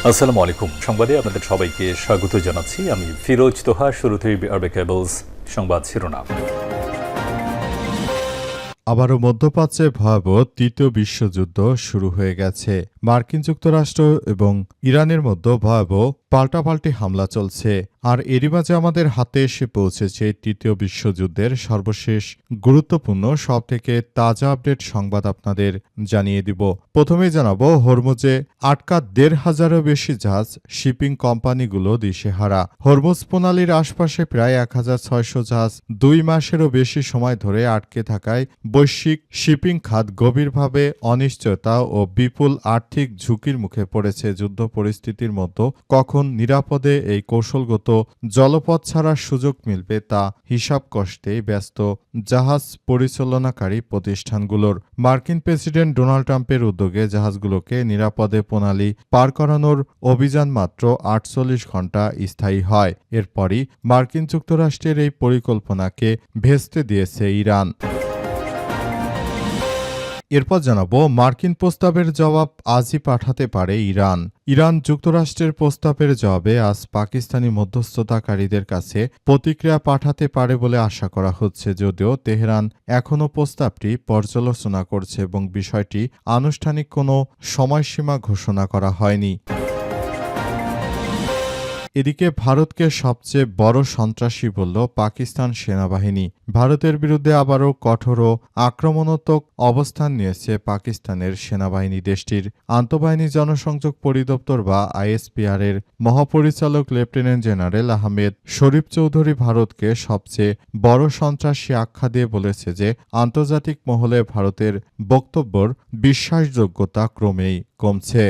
আসসালামু আলাইকুম। সংবাদে আপনাদের সবাইকে স্বাগত জানাচ্ছি। আমি ফিরোজ তোহা। শুরুতেই আরবে কেবলস সংবাদ শিরোনাম। আবারও মধ্যপ্রাচ্যে ভয়াবহ তৃতীয় বিশ্বযুদ্ধ শুরু হয়ে গেছে। মার্কিন যুক্তরাষ্ট্র এবং ইরানের মধ্যে ভয়াবহ পাল্টাপাল্টি হামলা চলছে। আর এরই মাঝে আমাদের হাতে এসে পৌঁছেছে তৃতীয় বিশ্বযুদ্ধের সর্বশেষ গুরুত্বপূর্ণ সবথেকে তাজা আপডেট সংবাদ আপনাদের জানিয়ে দিব। প্রথমেই জানাবো, হরমুজে আটকা ১৫০০-এরও বেশি জাহাজ শিপিং কোম্পানিগুলো দিশেহারা। হরমুজ প্রণালীর আশপাশে প্রায় ১৬০০ জাহাজ ২ মাসেরও বেশি সময় ধরে আটকে থাকায় বৈশ্বিক শিপিং খাত গভীরভাবে অনিশ্চয়তা ও বিপুল আর্থিক ঝুঁকির মুখে পড়েছে। যুদ্ধ পরিস্থিতির মধ্যে কখন নিরাপদে এই কৌশলগত জলপথ ছাড়ার সুযোগ মিলবে তা হিসাব কষতেই ব্যস্ত জাহাজ পরিচালনাকারী প্রতিষ্ঠানগুলোর। মার্কিন প্রেসিডেন্ট ডোনাল্ড ট্রাম্পের উদ্যোগে জাহাজগুলোকে নিরাপদে প্রণালী পার করানোর অভিযান মাত্র ৪৮ ঘণ্টা স্থায়ী হয়। এরপরই মার্কিন যুক্তরাষ্ট্রের এই পরিকল্পনাকে ভেস্তে দিয়েছে ইরান। এরপর জানাবো, মার্কিন প্রস্তাবের জবাব আজই পাঠাতে পারে ইরান। ইরান যুক্তরাষ্ট্রের প্রস্তাবের জবাবে আজ পাকিস্তানি মধ্যস্থতাকারীদের কাছে প্রতিক্রিয়া পাঠাতে পারে বলে আশা করা হচ্ছে, যদিও তেহরান এখনও প্রস্তাবটি পর্যালোচনা করছে এবং বিষয়টি আনুষ্ঠানিক কোনো সময়সীমা ঘোষণা করা হয়নি। এদিকে ভারতকে সবচেয়ে বড় সন্ত্রাসী বলল পাকিস্তান সেনাবাহিনী। ভারতের বিরুদ্ধে আবারও কঠোর ও আক্রমণাত্মক অবস্থান নিয়েছে পাকিস্তানের সেনাবাহিনী। দেশটির আন্তঃবাহিনী জনসংযোগ পরিদপ্তর বা আইএসপিআর এর মহাপরিচালক লেফটেন্যান্ট জেনারেল আহমেদ শরীফ চৌধুরী ভারতকে সবচেয়ে বড় সন্ত্রাসী আখ্যা দিয়ে বলেছে যে আন্তর্জাতিক মহলে ভারতের বক্তব্যর বিশ্বাসযোগ্যতা ক্রমেই কমছে।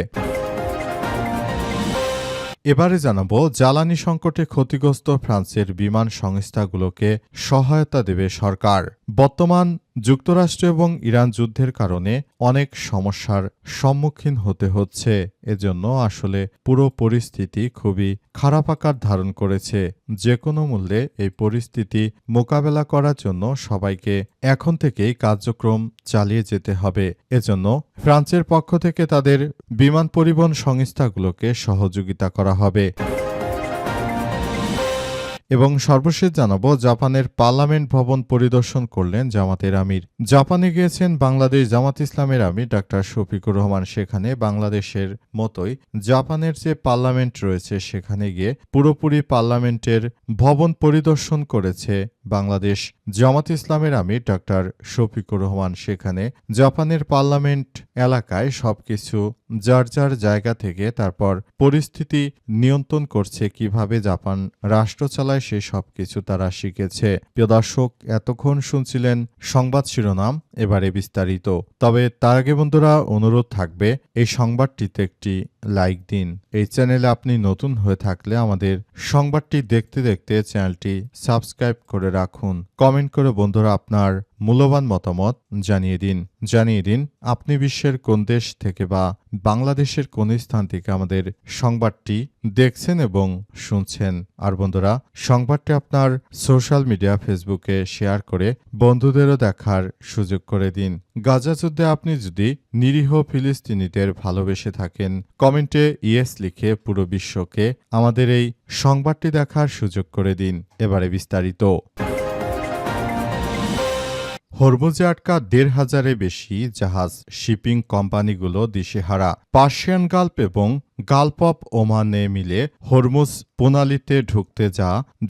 এবারে জানাবো, জ্বালানি সংকটে ক্ষতিগ্রস্ত ফ্রান্সের বিমান সংস্থাগুলোকে সহায়তা দেবে সরকার। বর্তমান যুক্তরাষ্ট্র এবং ইরান যুদ্ধের কারণে অনেক সমস্যার সম্মুখীন হতে হচ্ছে। এজন্য আসলে পুরো পরিস্থিতি খুবই খারাপ আকার ধারণ করেছে। যে কোনো মূল্যে এই পরিস্থিতি মোকাবেলা করার জন্য সবাইকে এখন থেকেই কার্যক্রম চালিয়ে যেতে হবে। এজন্য ফ্রান্সের পক্ষ থেকে তাদের বিমান পরিবহন সংস্থাগুলোকে সহযোগিতা করা হবে। এবং সর্বশেষ জানাবো, জাপানের পার্লামেন্ট ভবন পরিদর্শন করলেন জামাতের আমির। জাপানে গিয়েছেন বাংলাদেশ জামাত ইসলামের আমির ডাক্তার শফিকুর রহমান। সেখানে বাংলাদেশের মতোই জাপানের যে পার্লামেন্ট রয়েছে সেখানে গিয়ে পুরোপুরি পার্লামেন্টের ভবন পরিদর্শন করেছে বাংলাদেশ জামাত ইসলামের আমির ডাক্তার শফিকুর রহমান। সেখানে জাপানের পার্লামেন্ট এলাকায় সবকিছু যার যার জায়গা থেকে তারপর পরিস্থিতি নিয়ন্ত্রণ করছে, কিভাবে জাপান রাষ্ট্র চালায় সে সবকিছু তারা শিখেছে। প্রিয় দর্শক, এতক্ষণ শুনছিলেন সংবাদ শিরোনাম, এবারে বিস্তারিত। তবে তার আগে বন্ধুরা অনুরোধ থাকবে, এই সংবাদটিতে একটি লাইক দিন। এই চ্যানেলে আপনি নতুন হয়ে থাকলে আমাদের সংবাদটি দেখতে দেখতে চ্যানেলটি সাবস্ক্রাইব করে রাখুন। কমেন্ট করে বন্ধুরা আপনার মূল্যবান মতামত জানিয়ে দিন আপনি বিশ্বের কোন দেশ থেকে বা বাংলাদেশের কোন স্থান থেকে আমাদের সংবাদটি দেখছেন এবং শুনছেন। আর বন্ধুরা, সংবাদটি আপনার সোশ্যাল মিডিয়া ফেসবুকে শেয়ার করে বন্ধুদেরও দেখার সুযোগ করে দিন। গাজা যুদ্ধে আপনি যদি নিরীহ ফিলিস্তিনিদের ভালোবেসে থাকেন, কমেন্টে ইয়েস লিখে পুরো বিশ্বকে আমাদের এই সংবাদটি দেখার সুযোগ করে দিন। এবারে বিস্তারিত। হরমুজে আটকা ১৫০০-এর বেশি জাহাজ শিপিং কোম্পানিগুলো দিশেহারা। পার্সিয়ান গালফ এবং গালফ অফ ওমানে মিলে হরমুজ প্রণালীতে ঢুকতে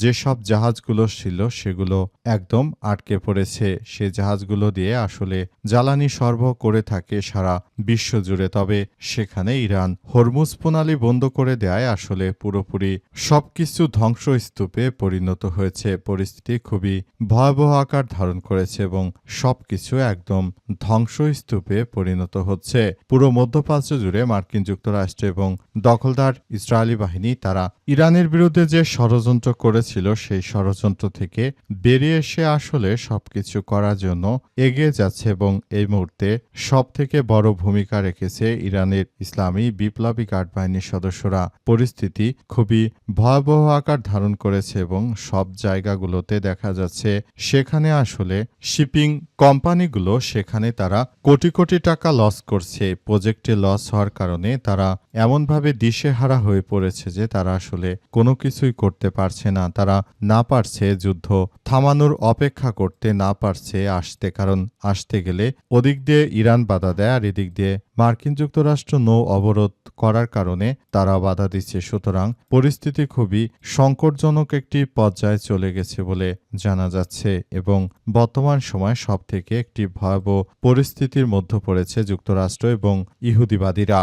যেসব জাহাজগুলো ছিল সেগুলো একদম আটকে পড়েছে। সে জাহাজগুলো দিয়ে আসলে জ্বালানি সরবরাহ করে থাকে সারা বিশ্ব জুড়ে। তবে সেখানে ইরান হরমুজ প্রণালী বন্ধ করে দেয় আসলে পুরোপুরি সবকিছু ধ্বংসস্তূপে পরিণত হয়েছে। পরিস্থিতি খুবই ভয়াবহ আকার ধারণ করেছে এবং সবকিছু একদম ধ্বংসস্তূপে পরিণত হচ্ছে। পুরো মধ্যপ্রাচ্য জুড়ে মার্কিন যুক্তরাষ্ট্র এবং দখলদার ইসরায়েলি বাহিনী তারা ইরানের বিরুদ্ধে যে ষড়যন্ত্র করেছিল সেই ষড়যন্ত্র থেকে বেরিয়ে এসে আসলে সবকিছু করার জন্য এগিয়ে যাচ্ছে এবং এই মুহূর্তে সবথেকে বড় ভূমিকা রেখেছে ইরানের ইসলামী বিপ্লবী গার্ড বাহিনীর সদস্যরা। পরিস্থিতি খুবই ভয়াবহ আকার ধারণ করেছে এবং সব জায়গাগুলোতে দেখা যাচ্ছে সেখানে আসলে শিপিং কোম্পানিগুলো সেখানে তারা কোটি কোটি টাকা লস করছে। প্রজেক্টে লস হওয়ার কারণে তারা এমন এমনভাবে দিশেহারা হয়ে পড়েছে যে তারা আসলে কোনো কিছুই করতে পারছে না। তারা না পারছে যুদ্ধ থামানোর অপেক্ষা করতে, না পারছে আসতে, কারণ আসতে গেলে ওদিক দিয়ে ইরান বাধা দেয় আর এদিক দিয়ে মার্কিন যুক্তরাষ্ট্র নৌ অবরোধ করার কারণে তারা বাধা দিচ্ছে। সুতরাং পরিস্থিতি খুবই সংকটজনক একটি পর্যায়ে চলে গেছে বলে জানা যাচ্ছে এবং বর্তমান সময় সবথেকে একটি ভয়াবহ পরিস্থিতির মধ্যে পড়েছে যুক্তরাষ্ট্র এবং ইহুদিবাদীরা।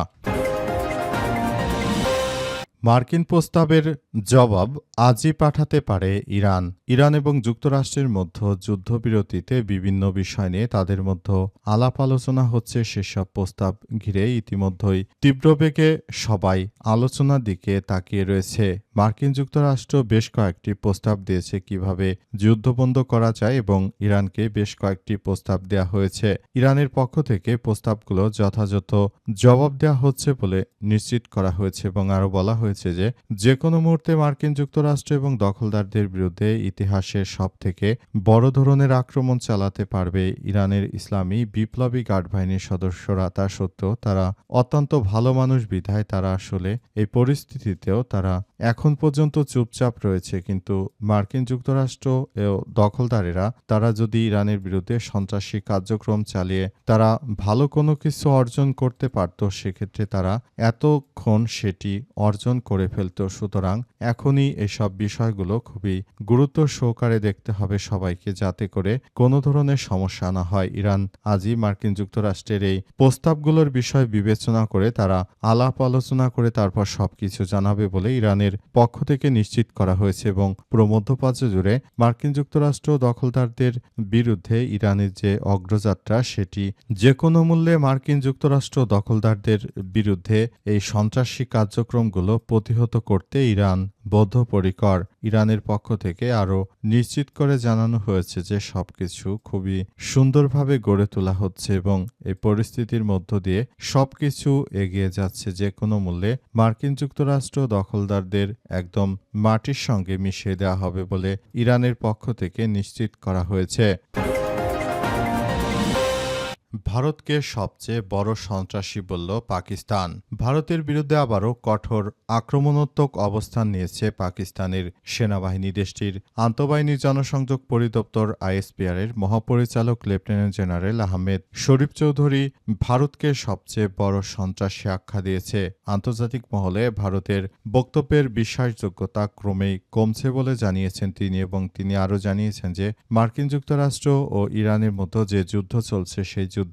মার্কিন প্রস্তাবের জবাব আজই পাঠাতে পারে ইরান। ইরান এবং যুক্তরাষ্ট্রের মধ্যে যুদ্ধবিরতিতে বিভিন্ন বিষয় নিয়ে তাদের মধ্যে আলাপ আলোচনা হচ্ছে। সেসব প্রস্তাব ঘিরে ইতিমধ্যেই তীব্রবেগে সবাই আলোচনার দিকে তাকিয়ে রয়েছে। মার্কিন যুক্তরাষ্ট্র বেশ কয়েকটি প্রস্তাব দিয়েছে কিভাবে যুদ্ধ বন্ধ করা যায় এবং ইরানকে বেশ কয়েকটি প্রস্তাব দেওয়া হয়েছে। ইরানের পক্ষ থেকে প্রস্তাবগুলো যথাযথ জবাব দেওয়া হচ্ছে বলে নিশ্চিত করা হয়েছে এবং আরও বলা হয়েছে যে কোনো মুহূর্তে মার্কিন যুক্তরাষ্ট্র এবং দখলদারদের বিরুদ্ধে ইতিহাসের সবথেকে বড় ধরনের আক্রমণ চালাতে পারবে ইরানের ইসলামী বিপ্লবী গার্ড বাহিনীর সদস্যরা। তা সত্ত্বেও তারা অত্যন্ত ভালো মানুষ বিধায় তারা আসলে এই পরিস্থিতিতেও তারা এখন পর্যন্ত চুপচাপ রয়েছে। কিন্তু মার্কিন যুক্তরাষ্ট্র ও দখলদারেরা তারা যদি ইরানের বিরুদ্ধে সন্ত্রাসী কার্যক্রম চালিয়ে তারা ভালো কোনো কিছু অর্জন করতে পারত, সেক্ষেত্রে তারা এতক্ষণ সেটি অর্জন করে ফেলত। সুতরাং এখনই এসব বিষয়গুলো খুবই গুরুত্ব সহকারে দেখতে হবে সবাইকে, যাতে করে কোনো ধরনের সমস্যা না হয়। ইরান আজই মার্কিন যুক্তরাষ্ট্রের এই প্রস্তাবগুলোর বিষয় বিবেচনা করে তারা আলাপ আলোচনা করে তারপর সবকিছু জানাবে বলে ইরানের পক্ষ থেকে নিশ্চিত করা হয়েছে এবং পুরো মধ্যপ্রাচ্য জুড়ে মার্কিন যুক্তরাষ্ট্র দখলদারদের বিরুদ্ধে ইরানের যে অগ্রযাত্রা সেটি যে কোনো মূল্যে মার্কিন যুক্তরাষ্ট্র দখলদারদের বিরুদ্ধে এই সন্ত্রাসী কার্যক্রমগুলো প্রতিহত করতে ইরান বদ্ধপরিকর। ইরানের পক্ষ থেকে আরও নিশ্চিত করে জানানো হয়েছে যে সবকিছু খুবই সুন্দরভাবে গড়ে তোলা হচ্ছে এবং এই পরিস্থিতির মধ্য দিয়ে সবকিছু এগিয়ে যাচ্ছে। যে কোনো মূল্যে মার্কিন যুক্তরাষ্ট্র দখলদারদের একদম মাটির সঙ্গে মিশিয়ে দেওয়া হবে বলে ইরানের পক্ষ থেকে নিশ্চিত করা হয়েছে। ভারতকে সবচেয়ে বড় সন্ত্রাসী বলল পাকিস্তান। ভারতের বিরুদ্ধে আবারও কঠোর আক্রমণাত্মক অবস্থান নিয়েছে পাকিস্তানের সেনাবাহিনী। দেশটির আন্তঃবাহিনী জনসংযোগ পরিদপ্তর আইএসপিআর এর মহাপরিচালক লেফটেন্যান্ট জেনারেল আহমেদ শরীফ চৌধুরী ভারতকে সবচেয়ে বড় সন্ত্রাসী আখ্যা দিয়েছে। আন্তর্জাতিক মহলে ভারতের বক্তব্যের বিশ্বাসযোগ্যতা ক্রমেই কমছে বলে জানিয়েছেন তিনি এবং তিনি আরও জানিয়েছেন যে মার্কিন যুক্তরাষ্ট্র ও ইরানের মধ্যে যে যুদ্ধ চলছে সেই যুদ্ধ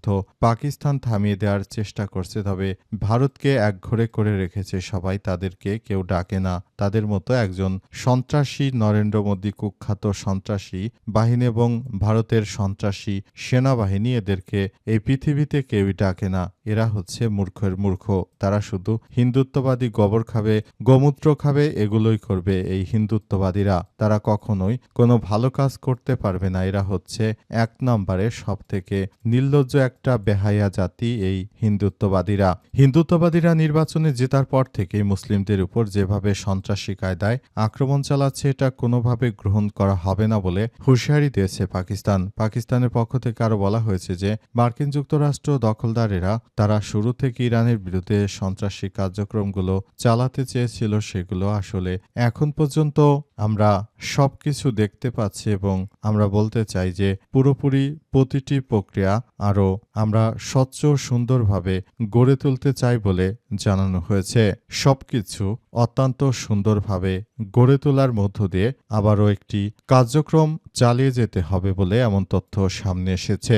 পাকিস্তান থামিয়ে দেওয়ার চেষ্টা করছে, তবে ভারতকে একঘরে করে রেখেছে সবাই। তাদেরকে কেউ ডাকে না। তাদের মতো একজন সন্ত্রাসী নরেন্দ্র মোদী কুখ্যাত সন্ত্রাসী বাহিনী এবং ভারতের সন্ত্রাসী সেনাবাহিনী, এদেরকে এই পৃথিবীতে কেউই ডাকে না। এরা হচ্ছে মূর্খের মূর্খ। তারা শুধু হিন্দুত্ববাদী গোবর খাবে, গোমূত্র খাবে, এগুলোই করবে এই হিন্দুত্ববাদীরা। তারা কখনোই কোনো ভালো কাজ করতে পারবে না। এরা হচ্ছে এক নম্বরের সবথেকে নির্লজ্জ একটা বেহায়া জাতি এই হিন্দুত্ববাদীরা। হিন্দুত্ববাদীরা নির্বাচনে জেতার পর থেকেই মুসলিমদের উপর যেভাবে সন্ত্রাসী কায়দায় আক্রমণ চালাচ্ছে এটা কোনোভাবে গ্রহণ করা হবে না বলে হুঁশিয়ারি দিয়েছে পাকিস্তান। পাকিস্তানের পক্ষ থেকে আরও বলা হয়েছে যে মার্কিন যুক্তরাষ্ট্র দখলদারেরা তারা শুরু থেকে ইরানের বিরুদ্ধে সন্ত্রাসী কার্যক্রমগুলো চালাতে চেয়েছিল, সেগুলো আসলে এখন পর্যন্ত আমরা সবকিছু দেখতে পাচ্ছি এবং আমরা বলতে চাই যে পুরোপুরি প্রতিটি প্রক্রিয়া আরও আমরা স্বচ্ছ সুন্দরভাবে গড়ে তুলতে চাই বলে জানানো হয়েছে। সবকিছু অত্যন্ত সুন্দরভাবে গড়ে তোলার মধ্য দিয়ে আবারও একটি কার্যক্রম চালিয়ে যেতে হবে বলে এমন তথ্য সামনে এসেছে।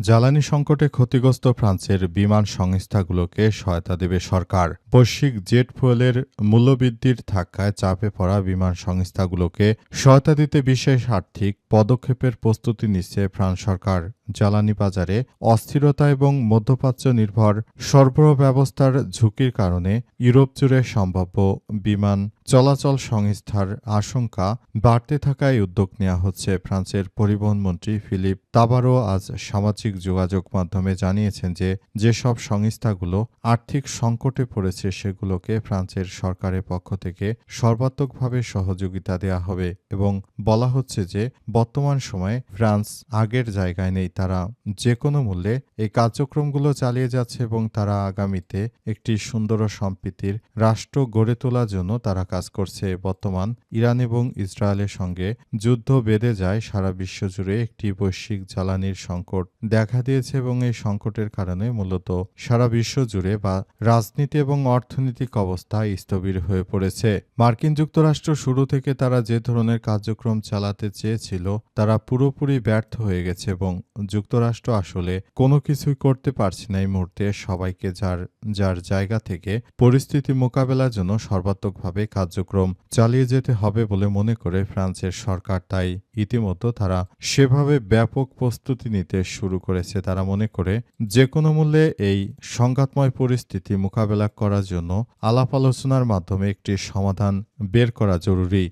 জ্বালানি সংকটে ক্ষতিগ্রস্ত ফ্রান্সের বিমান সংস্থাগুলোকে সহায়তা দেবে সরকার। বৈশ্বিক জেট ফুয়েলের মূল্যবৃদ্ধির ধাক্কায় চাপে পড়া বিমান সংস্থাগুলোকে সহায়তা দিতে বিশেষ আর্থিক পদক্ষেপের প্রস্তুতি নিচ্ছে ফ্রান্স সরকার। জ্বালানি বাজারে অস্থিরতা এবং মধ্যপ্রাচ্য নির্ভর সরবরাহ ব্যবস্থার ঝুঁকির কারণে ইউরোপ জুড়ে সম্ভাব্য বিমান চলাচল সংস্থার আশঙ্কা বাড়তে থাকায় উদ্যোগ নেওয়া হচ্ছে। ফ্রান্সের পরিবহন মন্ত্রী ফিলিপ তাবারো আজ সামাজিক যোগাযোগ মাধ্যমে জানিয়েছেন যে যেসব সংস্থাগুলো আর্থিক সংকটে পড়েছে সেগুলোকে ফ্রান্সের সরকারের পক্ষ থেকে সর্বাত্মকভাবে সহযোগিতা দেওয়া হবে এবং বলা হচ্ছে যে বর্তমান সময়ে ফ্রান্স আগের জায়গায় নেই। তারা যে কোনো মূল্যে এই কার্যক্রমগুলো চালিয়ে যাচ্ছে এবং তারা আগামীতে একটি সুন্দর ও সম্প্রীতির রাষ্ট্র গড়ে তোলার জন্য তারা কাজ করছে। বর্তমান ইরান এবং ইসরায়েলের সঙ্গে যুদ্ধ বেড়ে যায়, সারা বিশ্বজুড়ে একটি বৈশ্বিক জ্বালানির সংকট দেখা দিয়েছে এবং এই সংকটের কারণে মূলত সারা বিশ্ব জুড়ে বা রাজনীতি এবং অর্থনৈতিক অবস্থা স্থবির হয়ে পড়েছে। মার্কিন যুক্তরাষ্ট্র শুরু থেকে তারা যে ধরনের কার্যক্রম চালাতে চেয়েছিল তারা পুরোপুরি ব্যর্থ হয়ে গেছে এবং যুক্তরাষ্ট্র আসলে কোনো কিছুই করতে পারছে না এই মুহূর্তে। সবাইকে যার যার জায়গা থেকে পরিস্থিতি মোকাবেলার জন্য সর্বাত্মকভাবে কার্যক্রম চালিয়ে যেতে হবে বলে মনে করে ফ্রান্সের সরকার। তাই ইতিমধ্যে তারা সেভাবে ব্যাপক প্রস্তুতি নিতে শুরু করেছে। তারা মনে করে যে কোনো মূল্যে এই সংঘাতময় পরিস্থিতি মোকাবেলা করার জন্য আলাপ আলোচনার মাধ্যমে একটি সমাধান বের করা জরুরি।